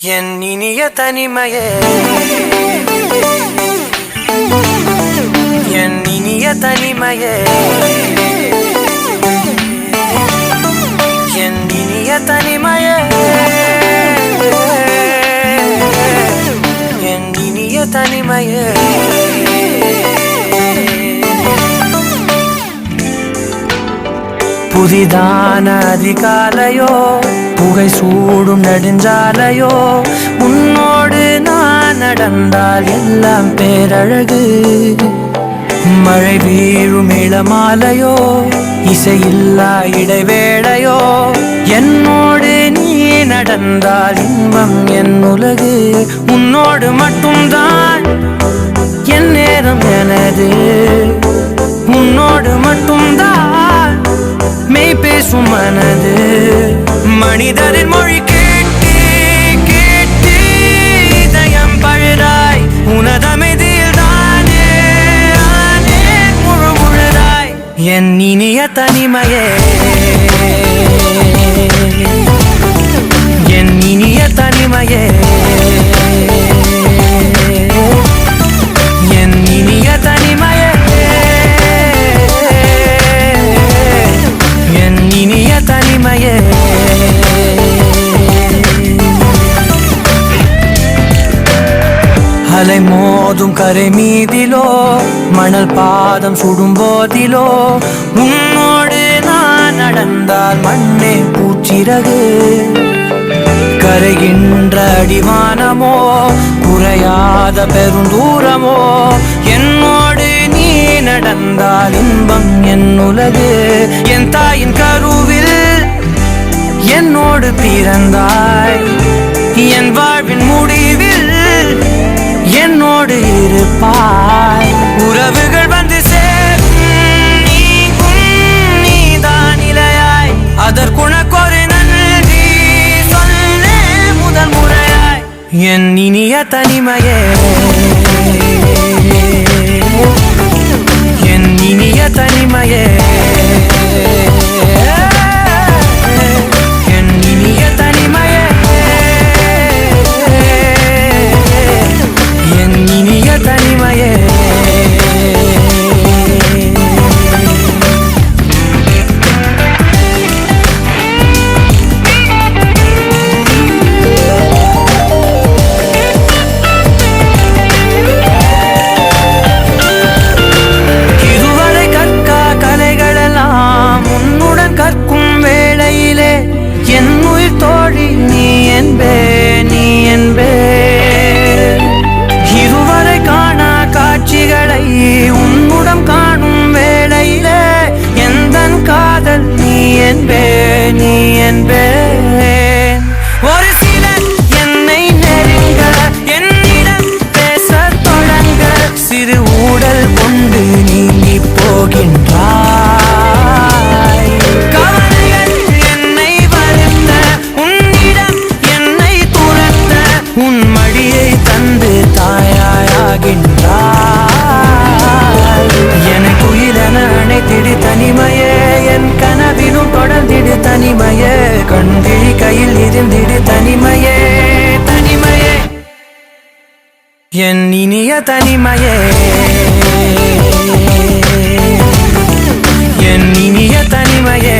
என் இனிய தனிமையே, என் இனிய தனிமையே, என் இனிய தனிமையே, என் இனிய தனிமையே. புதிதான அதிகாலையோ, புகை சூடும் நெடுஞ்சாலையோ, உன்னோடு நான் நடந்தால் எல்லாம் பேரழகு. மழை வீழும் இளமாலையோ, இசையில்லா இடைவேளையோ, என்னோடு நீ நடந்தால் இன்பம் என் உலகு. உன்னோடு மட்டும்தான் என் நேரம் எனது, உன்னோடு மட்டும்தான் மெய் பேசும் மனது. மனிதரின் மொழி கேட்டு கேட்டு இதயம் பழுதாய், உனதமைதில் தானே ஆனே முழு முழுதாய். என் இனிய தனிமையே, என் இனிய தனிமையே, என் இனிய தனிமையே, என் இனிய தனிமையே. அலை மோதும் கரை மீதிலோ, மணல் பாதம் சுடும் போதிலோ, உன்னோடு நான் நடந்தால் மண்ணே பூச்சிறகு. கரைகின்ற அடிவானமோ, குறையாத பெருந்தூரமோ, என்னோடு நீ நடந்தால் இன்பம் என் உலகு. என் தாயின் கருவில் என்னோடு பிறந்தாய், என் வாழ்வின் முடிவில் என்னோடு இருப்பாய். உறவுகள் வந்து சேரும் நீக்கும் நீதான் இலையாய், அதற்குனக்கொரு நன்றி சொல்ல முதல் முறையாய். என் இனிய தனிமையே, என் இனிய தனிமையே, என் இனிய தனிமையே, என் இனிய தனிமையே. இதுவரை கற்கா கலைகளெல்லாம் உன்னுடன் கற்கும் வேளையிலே, என் உயிர் தோழி நீ என்பே, நீ என்பே. இதுவரை காணா காட்சிகளை உன்னுடன் காணும் வேளையிலே, எந்தன் காதல் நீ என்பே, நீ என்பே. ஒரு சிலர் என்னை நெருங்க, என்னிடம் பேச தொடங்க, சிறு ஊடல் கொண்டு நீங்கி போகின்றாய். கவலைகள் என்னை வருத்த, உன்னிடம் என்னை துரத்த, உன் மடியை தந்து தாயாகின்றாய். எனக்கு உயிரென அணைத்திடு தனிமையே, என் கனவிலும் தொடர்ந்திடு தனிமையே, கண்விழி கையில் இருந்திடு தனிமையே, தனிமையே. என் இனிய தனிமையே, என் இனிய தனிமையே,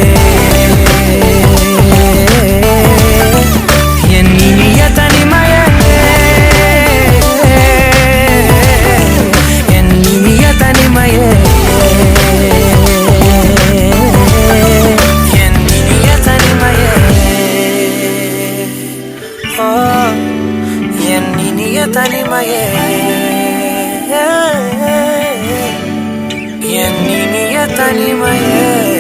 என் இனிய தனிமையே, என் இனிய தனிமையே, என் இனிய தனிமையே. என் இனிய தனிமையே, என் இனிய தனிமையே.